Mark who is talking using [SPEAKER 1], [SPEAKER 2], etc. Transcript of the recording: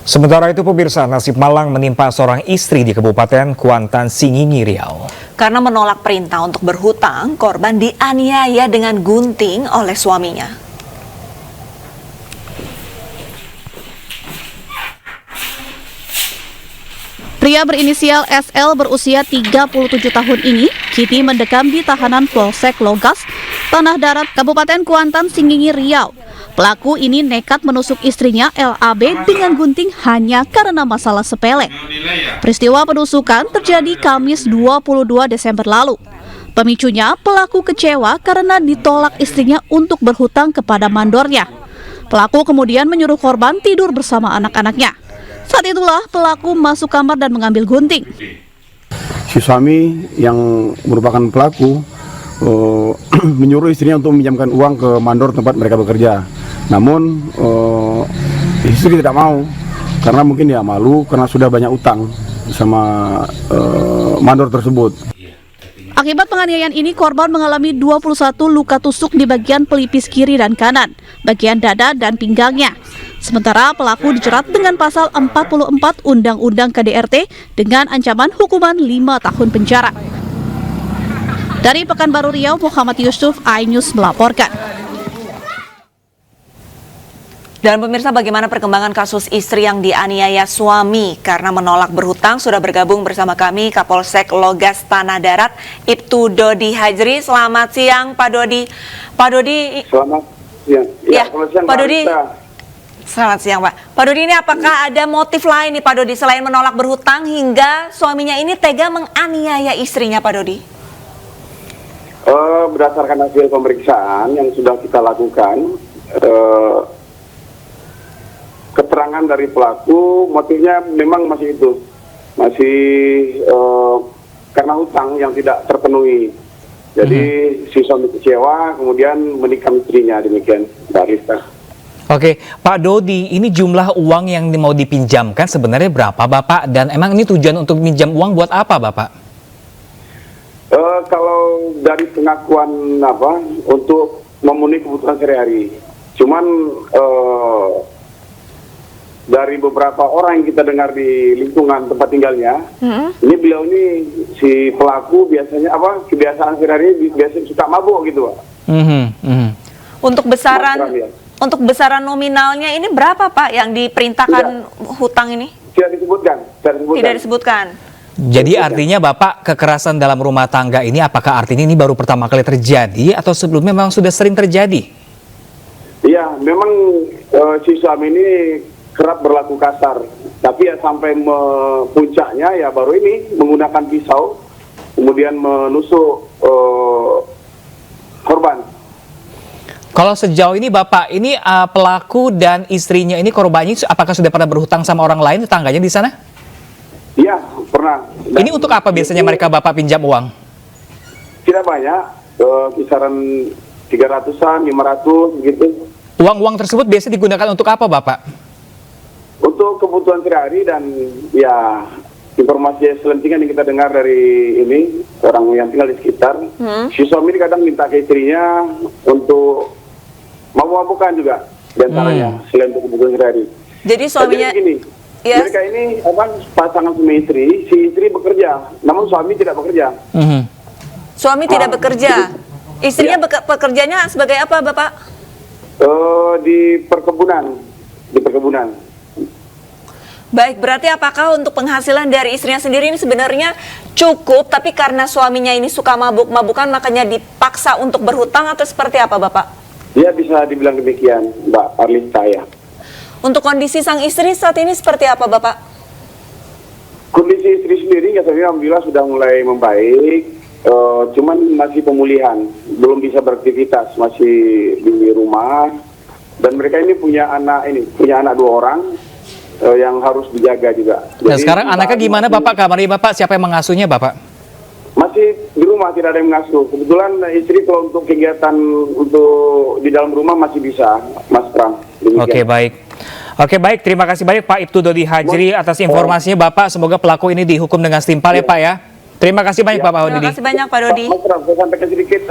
[SPEAKER 1] Sementara itu pemirsa, nasib malang menimpa seorang istri di Kabupaten Kuantan, Singingi, Riau.
[SPEAKER 2] Karena menolak perintah untuk berhutang, korban dianiaya dengan gunting oleh suaminya.
[SPEAKER 3] Pria berinisial SL berusia 37 tahun ini kini mendekam di tahanan Polsek Logas, Tanah Darat, Kabupaten Kuantan, Singingi, Riau. Pelaku ini nekat menusuk istrinya LAB dengan gunting hanya karena masalah sepele. Peristiwa penusukan terjadi Kamis 22 Desember lalu. Pemicunya, pelaku kecewa karena ditolak istrinya untuk berhutang kepada mandornya. Pelaku kemudian menyuruh korban tidur bersama anak-anaknya. Saat itulah pelaku masuk kamar dan mengambil gunting.
[SPEAKER 4] Si suami yang merupakan pelaku menyuruh istrinya untuk meminjamkan uang ke mandor tempat mereka bekerja. Namun istri tidak mau karena mungkin dia malu karena sudah banyak utang sama mandor tersebut.
[SPEAKER 3] Akibat penganiayaan ini, korban mengalami 21 luka tusuk di bagian pelipis kiri dan kanan, bagian dada dan pinggangnya. Sementara pelaku dijerat dengan pasal 44 Undang-Undang KDRT dengan ancaman hukuman 5 tahun penjara. Dari Pekanbaru Riau, Muhammad Yusuf, iNews melaporkan.
[SPEAKER 2] Dan pemirsa, bagaimana perkembangan kasus istri yang dianiaya suami karena menolak berhutang? Sudah bergabung bersama kami Kapolsek Logas Tanah Darat, Ibtu Dodi Hajri. Selamat siang, Pak Dodi. Pak Dodi.
[SPEAKER 5] Selamat siang.
[SPEAKER 2] Ya, Pak Dodi. Selamat siang, Pak. Pak Dodi, ini apakah ada motif lain nih, Pak Dodi, selain menolak berhutang hingga suaminya ini tega menganiaya istrinya, Pak Dodi?
[SPEAKER 5] Berdasarkan hasil pemeriksaan yang sudah kita lakukan, keterangan dari pelaku, motifnya memang masih itu, masih karena hutang yang tidak terpenuhi. Jadi si suami kecewa, kemudian menikam istrinya, demikian, Mbak Rista.
[SPEAKER 1] Oke, Pak Dodi, ini jumlah uang yang mau dipinjamkan sebenarnya berapa, Bapak? Dan emang ini tujuan untuk pinjam uang buat apa, Bapak?
[SPEAKER 5] Kalau dari pengakuan untuk memenuhi kebutuhan sehari-hari. Cuman dari beberapa orang yang kita dengar di lingkungan tempat tinggalnya, ini beliau ini si pelaku biasanya kebiasaan sehari-hari biasanya suka mabuk gitu, Pak.
[SPEAKER 2] Untuk besaran nominalnya ini berapa, Pak, yang diperintahkan hutang ini?
[SPEAKER 5] Tidak disebutkan.
[SPEAKER 2] Tidak disebutkan.
[SPEAKER 1] Jadi artinya Bapak, kekerasan dalam rumah tangga ini apakah artinya ini baru pertama kali terjadi atau sebelumnya memang sudah sering terjadi?
[SPEAKER 5] Iya, memang si suami ini kerap berlaku kasar, tapi ya sampai puncaknya ya baru ini menggunakan pisau, kemudian menusuk korban.
[SPEAKER 1] Kalau sejauh ini Bapak, ini pelaku dan istrinya ini korbannya apakah sudah pernah berhutang sama orang lain tetangganya di sana?
[SPEAKER 5] Iya, pernah. Dan
[SPEAKER 1] ini untuk apa biasanya mereka Bapak pinjam uang?
[SPEAKER 5] Tidak banyak, kisaran 300-an, 500 gitu.
[SPEAKER 1] Uang-uang tersebut biasa digunakan untuk apa, Bapak?
[SPEAKER 5] Untuk kebutuhan sehari-hari dan ya informasi selentingan yang kita dengar dari ini orang yang tinggal di sekitar. Si suami ini kadang minta ke istrinya untuk mabuk-mabukan juga, diantaranya selain untuk kebutuhan sehari-hari.
[SPEAKER 2] Jadi suaminya
[SPEAKER 5] mereka ini pasangan suami istri, si istri bekerja, namun suami tidak bekerja.
[SPEAKER 2] Suami tidak bekerja. Istrinya pekerjanya sebagai apa, Bapak?
[SPEAKER 5] Di perkebunan.
[SPEAKER 2] Baik, berarti apakah untuk penghasilan dari istrinya sendiri ini sebenarnya cukup, tapi karena suaminya ini suka mabuk-mabukan makanya dipaksa untuk berhutang atau seperti apa, Bapak?
[SPEAKER 5] Ya, bisa dibilang demikian, Mbak Arlista ya.
[SPEAKER 2] Untuk kondisi sang istri saat ini seperti apa, Bapak?
[SPEAKER 5] Kondisi istri sendiri ya alhamdulillah sudah mulai membaik, cuman masih pemulihan, belum bisa beraktivitas, masih di rumah. Dan mereka ini punya anak 2 orang yang harus dijaga juga.
[SPEAKER 1] Nah, sekarang anaknya gimana, Bapak? Kabarnya Bapak, siapa yang mengasuhnya, Bapak?
[SPEAKER 5] Masih di rumah, tidak ada yang mengasuh. Kebetulan istri kalau untuk kegiatan untuk di dalam rumah masih bisa, Mas Pram.
[SPEAKER 1] Oke, baik. Terima kasih banyak Pak Ibtu Dodi Hajri atas informasinya, Bapak. Semoga pelaku ini dihukum dengan setimpal ya, Pak ya. Terima kasih banyak, Pak Dodi.
[SPEAKER 2] Terima kasih banyak, Pak Dodi.
[SPEAKER 5] Mas Pram, saya sampaikan sedikit